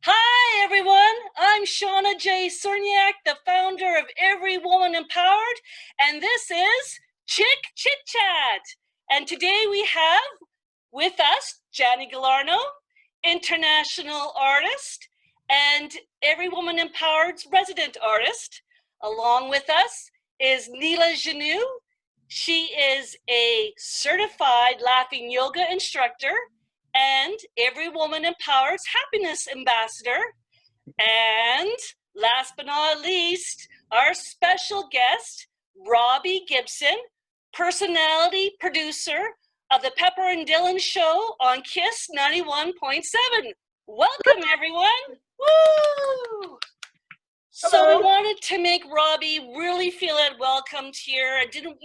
Hi, everyone. I'm Shauna J. Cerniak, the founder of Every Woman Empowered, and this is Chit Chat. And today we have with us Jani Galarno, international artist, and Every Woman Empowered's resident artist. Along with us is Neela Janu. She is a certified laughing yoga instructor and Every Woman Empowered's happiness ambassador. And last but not least, our special guest, Robbie Gibson, personality producer of the Pepper and Dylan Show on KISS 91.7. Welcome, everyone. Woo! So we wanted to make Robbie really feel welcomed here. I didn't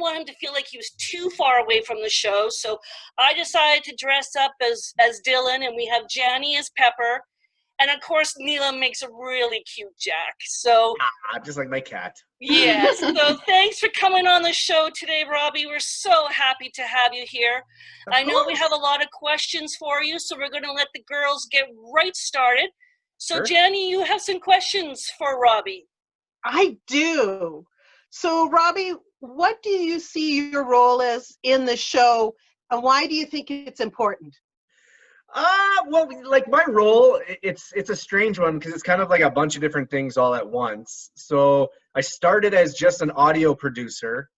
want him to feel like he was too far away from the show. So I decided to dress up as Dylan, and we have Jani as Pepper. And of course, Neela makes a really cute Jack. So just like my cat. Yes. So thanks for coming on the show today, Robbie. We're so happy to have you here. I know we have a lot of questions for you, so we're going to let the girls get right started. So sure. Jani, you have some questions for Robbie. I do. So Robbie, what do you see your role as in the show, and why do you think it's important? Well, like my role, it's a strange one because it's kind of like a bunch of different things all at once. So I started as just an audio producer,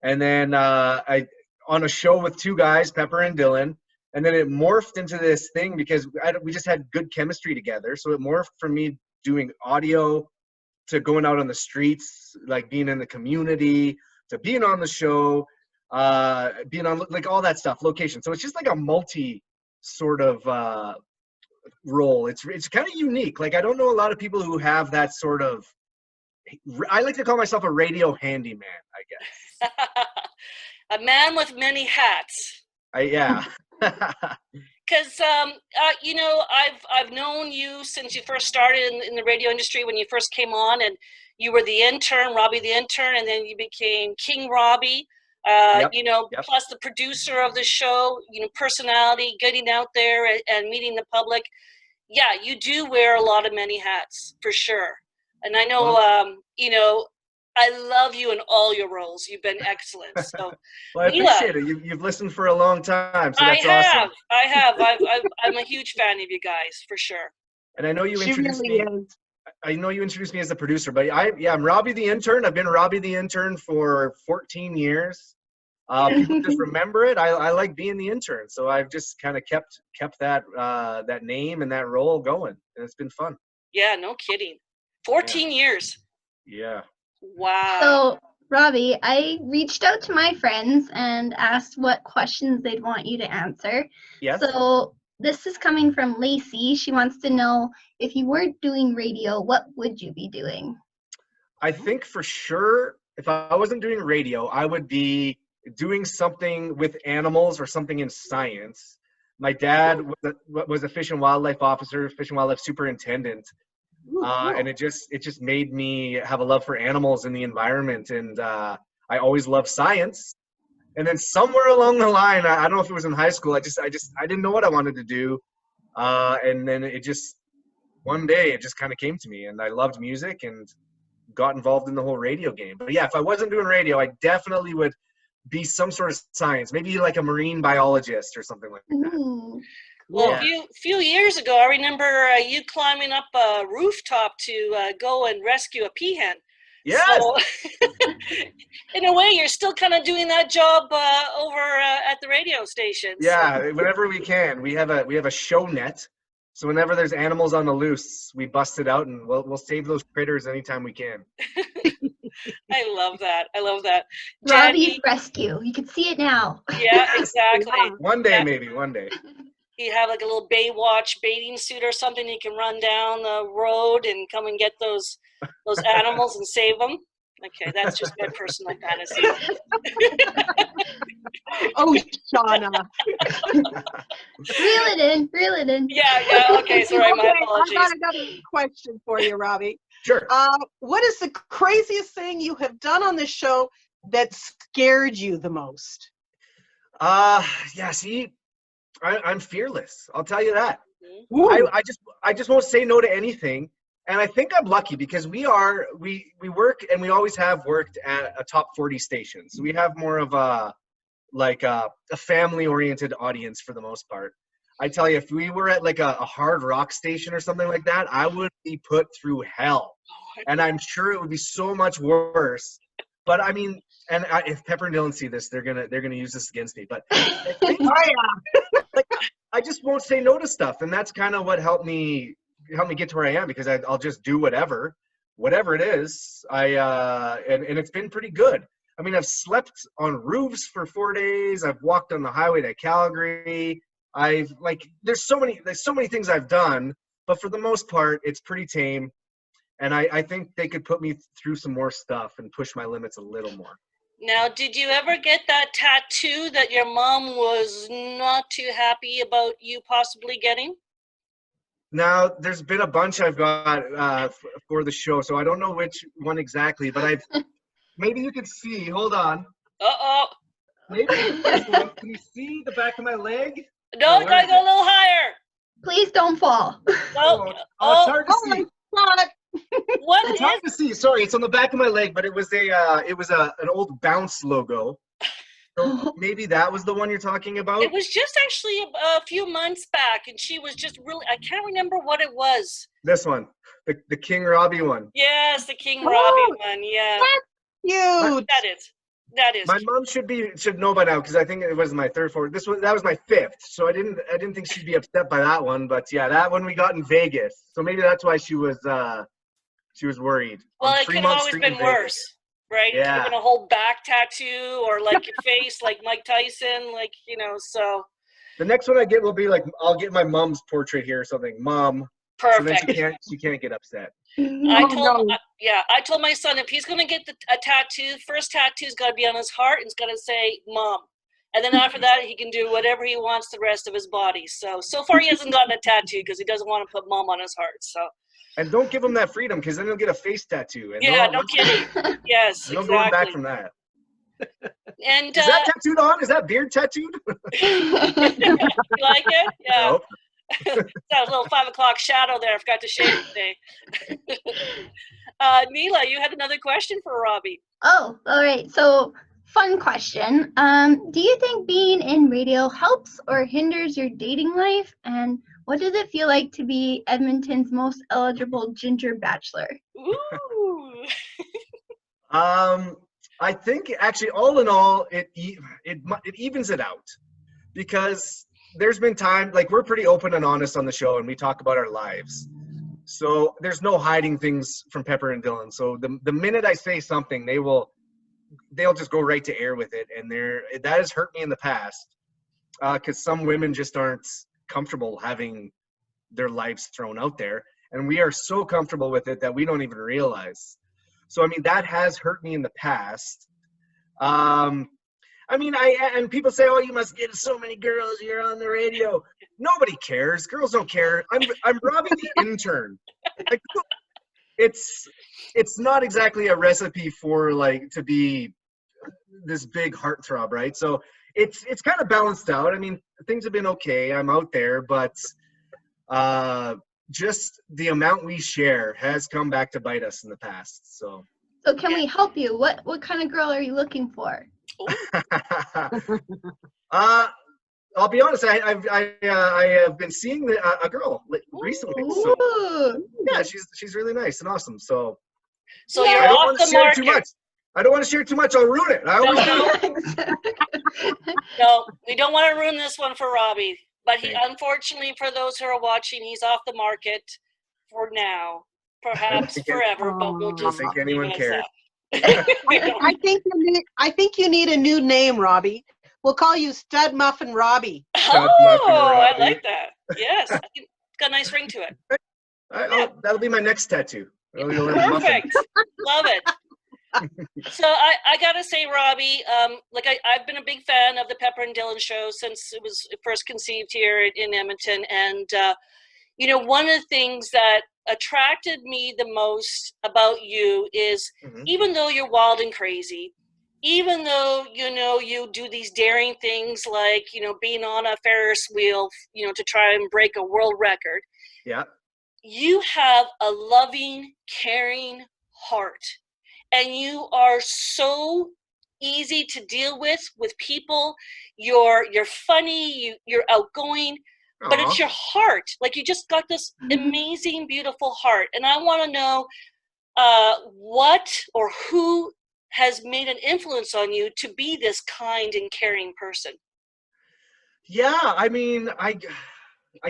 and then I on a show with two guys, Pepper and Dylan, and then it morphed into this thing because we just had good chemistry together. So it morphed from me doing audio to going out on the streets, like being in the community, to being on the show, being on like all that stuff, location. So it's just like a multi sort of role. It's kind of unique. Like I don't know a lot of people who have that sort of. I like to call myself a radio handyman, I guess. A man with many hats. Yeah. Because I've known you since you first started in the radio industry when you first came on, and you were the intern, Robbie the intern, and then you became King Robbie. Plus the producer of the show, personality, getting out there and meeting the public. Yeah, you do wear a lot of many hats for sure. And I know, I love you in all your roles. You've been excellent. So, well, I appreciate it. You've listened for a long time, so that's awesome. I have. I'm a huge fan of you guys for sure. And I know you introduced me. I know you introduced me as the producer, but I'm Robbie the intern. I've been Robbie the intern for 14 years. People just remember it. I like being the intern, so I've just kind of kept that that name and that role going, and it's been fun. Yeah, no kidding. 14 years. Yeah. Wow. So, Robbie, I reached out to my friends and asked what questions they'd want you to answer. Yes. So, this is coming from Lacey. She wants to know, if you weren't doing radio, what would you be doing? I think for sure, if I wasn't doing radio, I would be doing something with animals or something in science. My dad was a fish and wildlife officer, fish and wildlife superintendent. And it just made me have a love for animals and the environment, and I always loved science. And then somewhere along the line, I don't know if it was in high school, I didn't know what I wanted to do, and then one day it just kind of came to me, and I loved music and got involved in the whole radio game. But yeah, if I wasn't doing radio, I definitely would be some sort of science, maybe like a marine biologist or something like that. Well, a few years ago, I remember you climbing up a rooftop to go and rescue a peahen. Yes. So, in a way, you're still kind of doing that job over at the radio station. Yeah, so. Whenever we can, we have a show net. So whenever there's animals on the loose, we bust it out, and we'll save those critters anytime we can. I love that. Robbie's rescue. You can see it now. Yeah, exactly. One day, maybe one day. You have like a little Baywatch baiting suit or something. You can run down the road and come and get those animals and save them. Okay, that's just my personal fantasy. Oh, Shauna. Reel it in. Yeah, okay, sorry, my apologies. I've got another question for you, Robbie. Sure. What is the craziest thing you have done on this show that scared you the most? See, I'm fearless. I'll tell you that. Ooh. I just won't say no to anything. And I think I'm lucky because we work and we always have worked at a top 40 station. So we have more of a family oriented audience for the most part. I tell you, if we were at like a hard rock station or something like that, I would be put through hell. And I'm sure it would be so much worse. But I mean, if Pepper and Dylan see this, they're gonna use this against me. But I just won't say no to stuff, and that's kind of what helped me get to where I am, because I'll just do whatever it is. And it's been pretty good. I mean, I've slept on roofs for 4 days. I've walked on the highway to Calgary. There's so many things I've done, but for the most part, it's pretty tame. And I think they could put me through some more stuff and push my limits a little more. Now, did you ever get that tattoo that your mom was not too happy about you possibly getting? Now, there's been a bunch I've got for the show, so I don't know which one exactly, but maybe you could see. Hold on. Uh-oh. Maybe this one. Can you see the back of my leg? No, gotta go a little higher. Please don't fall. No. It's hard to see. God. What It's is hard to see. Sorry, it's on the back of my leg, but it was an old Bounce logo. So maybe that was the one you're talking about. It was just actually a few months back, and she was just really, I can't remember what it was. This one, the King Robbie one. Yes, the King Robbie one, yeah. Huge. That is. My mom should know by now, because I think it was my third, fourth. That was my fifth, so I didn't think she'd be upset by that one. But yeah, that one we got in Vegas, so maybe that's why she was worried. Well, it could have always been worse, right? Yeah. It could have been a whole back tattoo, or like your face, like Mike Tyson, so. The next one I get will be like, I'll get my mom's portrait here or something. Mom. Perfect. So then she can't get upset. I told my son, if he's going to get a tattoo, first tattoo's got to be on his heart, and it's got to say Mom. And then after that, he can do whatever he wants the rest of his body. So far he hasn't gotten a tattoo because he doesn't want to put Mom on his heart. So. And don't give him that freedom, because then he'll get a face tattoo. And no kidding. Yes, no exactly. going back from that. And is that tattooed on? Is that beard tattooed? You like it? Yeah. Nope. That little 5 o'clock shadow there. I forgot to shave today. Neela, you had another question for Robbie. Oh, all right. So, fun question. Do you think being in radio helps or hinders your dating life? And what does it feel like to be Edmonton's most eligible ginger bachelor? Ooh. I think actually, all in all, it evens it out, because there's been time, like, we're pretty open and honest on the show, and we talk about our lives. So there's no hiding things from Pepper and Dylan. So the minute I say something, they'll just go right to air with it. And that has hurt me in the past, because some women just aren't comfortable having their lives thrown out there. And we are so comfortable with it that we don't even realize. So, I mean, that has hurt me in the past. I mean, and people say, "Oh, you must get so many girls. You're on the radio." Nobody cares. Girls don't care. I'm Robbie the intern. Like, it's not exactly a recipe for to be this big heartthrob, right? So it's kind of balanced out. I mean, things have been okay. I'm out there, but just the amount we share has come back to bite us in the past. So can we help you? What kind of girl are you looking for? I'll be honest. I have been seeing a girl recently. So yeah, she's really nice and awesome. So you're I don't off want to the share market. too much. I don't want to share too much. I'll ruin it. I always do. No, we don't want to ruin this one for Robbie. But unfortunately, for those who are watching, he's off the market for now. Perhaps forever, but we'll just think anyone cares. I think you need a new name, Robbie. We'll call you Stud Muffin Robbie. I like that. Yes, it's got a nice ring to it. That'll be my next tattoo. Perfect. Love it. So I gotta say, Robbie, I've been a big fan of the Pepper and Dylan show since it was first conceived here in Edmonton, and one of the things that attracted me the most about you is even though you're wild and crazy, even though, you do these daring things like, being on a Ferris wheel, to try and break a world record, Yeah. you have a loving, caring heart. And you are so easy to deal with people. You're funny, you're outgoing, but it's Aw. your heart. Like, you just got this amazing, beautiful heart. And I want to know what or who has made an influence on you to be this kind and caring person. Yeah, I mean, I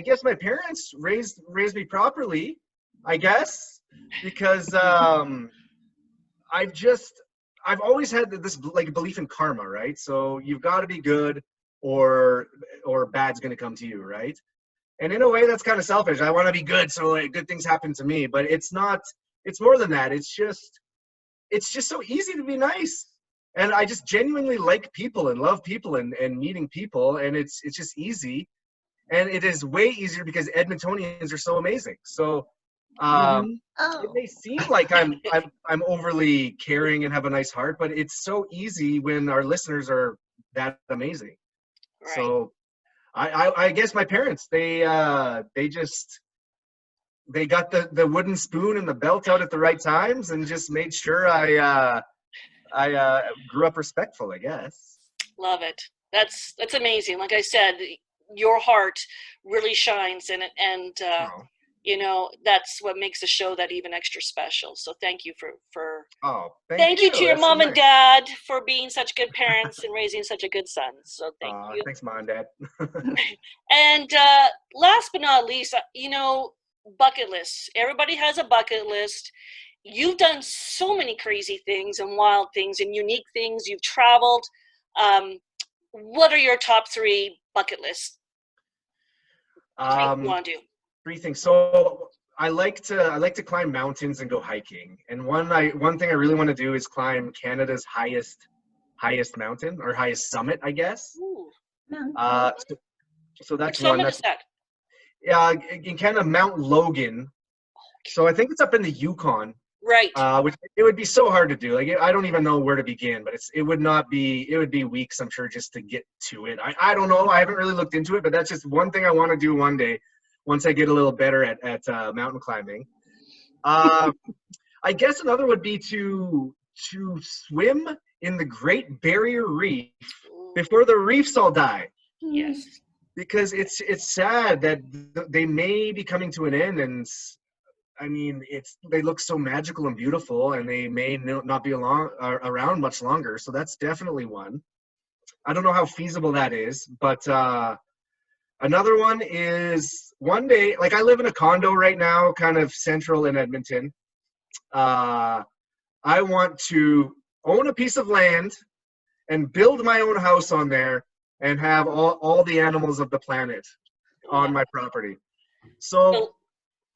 guess my parents raised me properly, I guess, because I've just I've always had this like belief in karma, right? So you've got to be good or bad's going to come to you, right? And in a way that's kind of selfish. I want to be good so like, good things happen to me, but it's not, it's more than that. It's just so easy to be nice. And I just genuinely like people and love people and meeting people, and it's just easy. And it is way easier because Edmontonians are so amazing. So it Oh. may seem like I'm overly caring and have a nice heart, but it's so easy when our listeners are that amazing. Right. So I guess my parents, they got the wooden spoon and the belt out at the right times and just made sure I grew up respectful, I guess. Love it. That's amazing. Like I said, your heart really shines in it, and Oh, that's what makes the show that even extra special. So thank you for oh, thank you to your That's so mom and nice. dad for being such good parents and raising such a good son. So thank you. Thanks, Mom and Dad. And last but not least, bucket lists. Everybody has a bucket list. You've done so many crazy things and wild things and unique things. You've traveled. What are your top 3 bucket lists things you Um, want to do? 3 things. So I like to climb mountains and go hiking. And one thing I really want to do is climb Canada's highest mountain or highest summit, I guess. Ooh, So which that's one. summit That's is that? in Canada, Mount Logan. So I think it's up in the Yukon. Right. Which it would be so hard to do. Like I don't even know where to begin, but it would be weeks, I'm sure, just to get to it. I don't know. I haven't really looked into it, but that's just one thing I want to do one day once I get a little better at mountain climbing. I guess another would be to swim in the Great Barrier Reef Ooh, before the reefs all die, yes. because it's sad that they may be coming to an end. And I mean, they look so magical and beautiful, and they may not be around much longer. So that's definitely one. I don't know how feasible that is, but another one is one day, like I live in a condo right now, kind of central in Edmonton. I want to own a piece of land and build my own house on there and have all the animals of the planet on my property. So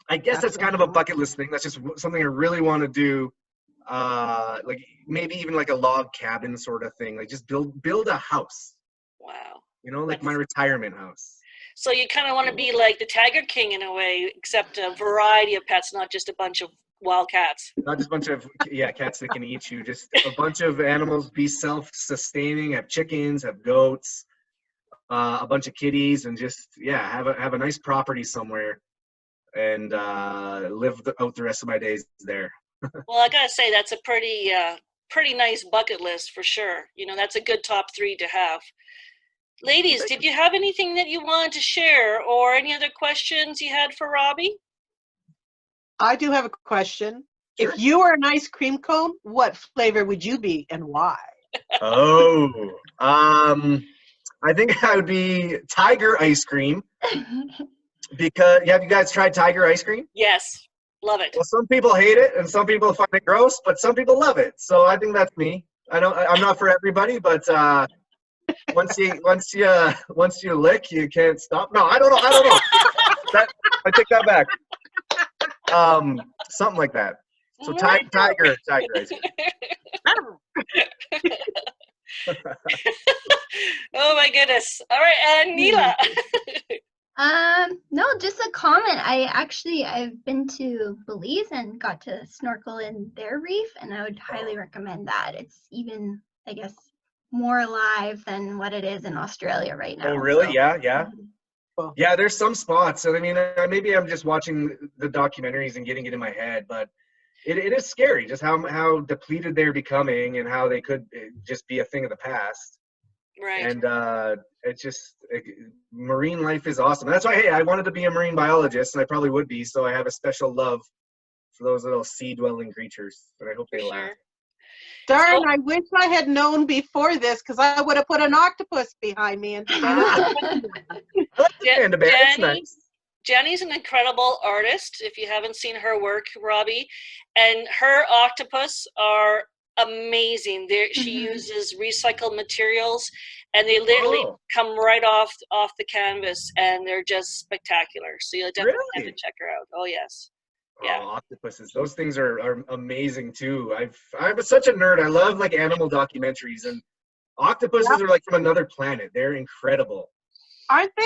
I guess that's kind of a bucket list thing. That's just something I really want to do. Like maybe even like a log cabin sort of thing. Like just build a house. Wow. Like my retirement house. So you kind of want to be like the Tiger King in a way, except a variety of pets, not just a bunch of wild cats. Not just a bunch of cats that can eat you. Just a bunch of animals, be self-sustaining. Have chickens, have goats, a bunch of kitties, and just have a nice property somewhere, and live out the rest of my days there. Well, I gotta say that's a pretty nice bucket list for sure. That's a good top 3 to have. Ladies, did you have anything that you wanted to share, or any other questions you had for Robbie? I do have a question. Sure. If you were an ice cream cone, what flavor would you be and why? Oh, I think I would be tiger ice cream, because have you guys tried tiger ice cream? Yes, love it. Well, some people hate it and some people find it gross, but some people love it. So I think that's me. I'm not for everybody, but once you lick, you can't stop. No, I don't know. I take that back. Something like that. So tiger ice cream. Oh my goodness. All right, and Neela. No, just a comment. I've been to Belize and got to snorkel in their reef, and I would highly recommend that. It's even I guess, more alive than what it is in Australia right now. Oh, really? So, Yeah, yeah. Cool. Yeah, there's some spots. And I mean, maybe I'm just watching the documentaries and getting it in my head, but it is scary just how depleted they're becoming and how they could just be a thing of the past. Right. And marine life is awesome. That's why, hey, I wanted to be a marine biologist, and I probably would be. So I have a special love for those little sea-dwelling creatures, and I hope For they sure. last. Darn, So- I wish I had known before this because I would have put an octopus behind me instead of. I like the panda bear. It's Jenny, nice. Jenny's an incredible artist. If you haven't seen her work, Robbie, and her octopus are amazing. She Mhm. uses recycled materials, and they literally Oh. come right off the canvas, and they're just spectacular. So you'll definitely have to Really? check her out. Oh yes, yeah. Oh, octopuses. Those things are amazing too. I'm such a nerd. I love like animal documentaries, and octopuses are like from another planet. They're incredible. Aren't they?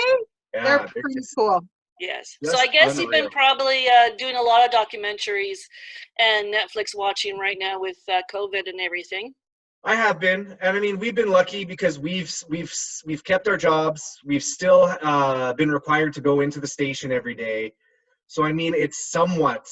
Yeah, They're they're pretty just cool. Yes. Just So I guess you've been unreal. probably doing a lot of documentaries and Netflix watching right now with COVID and everything. I have been, and I mean, we've been lucky because we've kept our jobs. We've still been required to go into the station every day. So I mean, it's somewhat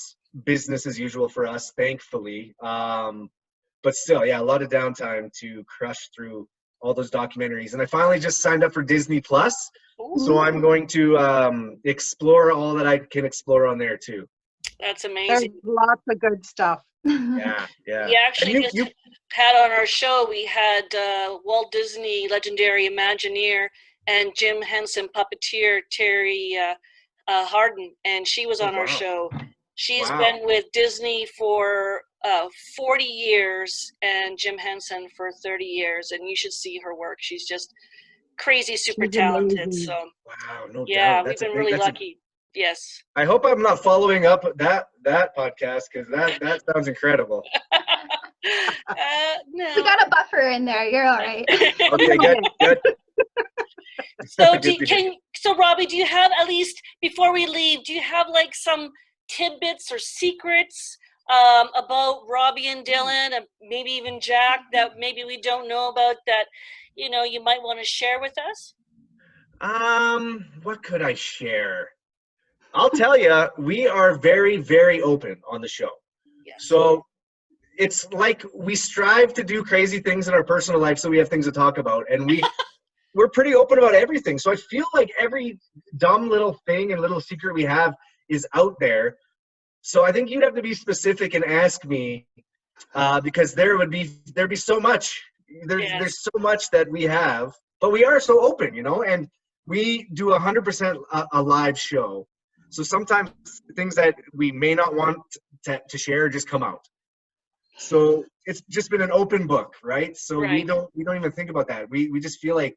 business as usual for us, thankfully. But still, yeah, a lot of downtime to crush through all those documentaries. And I finally just signed up for Disney Plus, so I'm going to explore all that I can explore on there too. That's There's amazing. lots of good stuff. Yeah, yeah. We actually And just had on our show, we had Walt Disney legendary Imagineer and Jim Henson puppeteer Terry Harden, and she was Oh, on our wow. show. She's Wow. been with Disney for 40 years and Jim Henson for 30 years, and you should see her work. She's just crazy, super She's talented. amazing. So Wow, no yeah, doubt. we've been really lucky. Yes. I hope I'm not following up that podcast because that sounds incredible. No. We got a buffer in there. You're all right. Okay, good. So Good to hear. so Robbie, do you have, at least before we leave, do you have like some tidbits or secrets about Robbie and Dylan, and maybe even Jack, that maybe we don't know about, that you might want to share with us? What could I share? I'll tell you, we are very, very open on the show. Yes. So it's like we strive to do crazy things in our personal life so we have things to talk about, and we're pretty open about everything. So I feel like every dumb little thing and little secret we have is out there. So I think you'd have to be specific and ask me, because there'd be so much. There's so much that we have, but we are so open, and we do 100% a live show. So sometimes things that we may not want to share just come out. So it's just been an open book, right? So Right. we don't even think about that. We just feel like,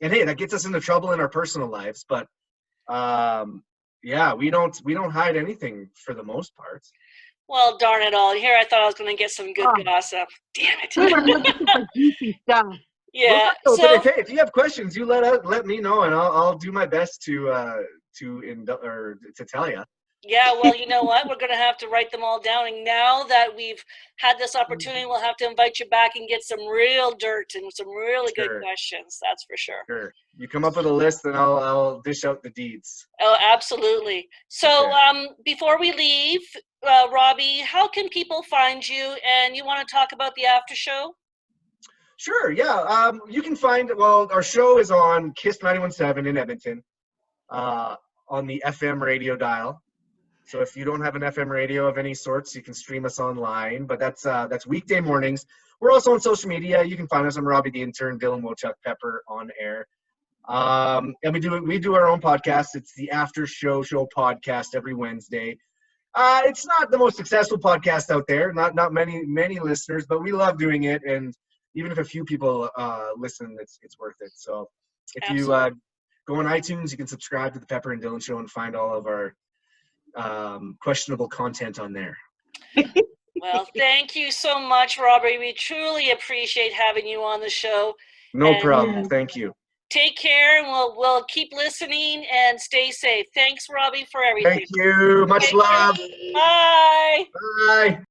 and hey, that gets us into trouble in our personal lives, but yeah, we don't hide anything for the most part. Well, darn it all. Here I thought I was going to get some good gossip. Damn it. We were looking for juicy stuff. Yeah. Well, So, but if you have questions, you let me know, and I'll do my best to tell you. yeah, well, you know what? We're going to have to write them all down. And now that we've had this opportunity, we'll have to invite you back and get some real dirt and some really good Sure. questions. That's for sure. Sure. You come up with a list, and I'll dish out the deeds. Oh, absolutely. So, Okay. before we leave, Robbie, how can people find you? And you want to talk about the after show? Sure, yeah. You can find, our show is on KISS 91.7 in Edmonton, on the FM radio dial. So if you don't have an FM radio of any sorts, you can stream us online, but that's weekday mornings. We're also on social media. You can find us. I'm Robbie the Intern, Dylan Wochuk Pepper on air. And we do our own podcast. It's the After Show podcast every Wednesday. It's not the most successful podcast out there, not many listeners, but we love doing it, and even if a few people listen, it's worth it. So if you go on iTunes, you can subscribe to the Pepper and Dylan Show and find all of our questionable content on there. Well, thank you so much, Robbie. We truly appreciate having you on the show. No problem. Thank you. Take care, and we'll keep listening and stay safe. Thanks, Robbie, for everything. Thank you. Much love. Bye. Bye.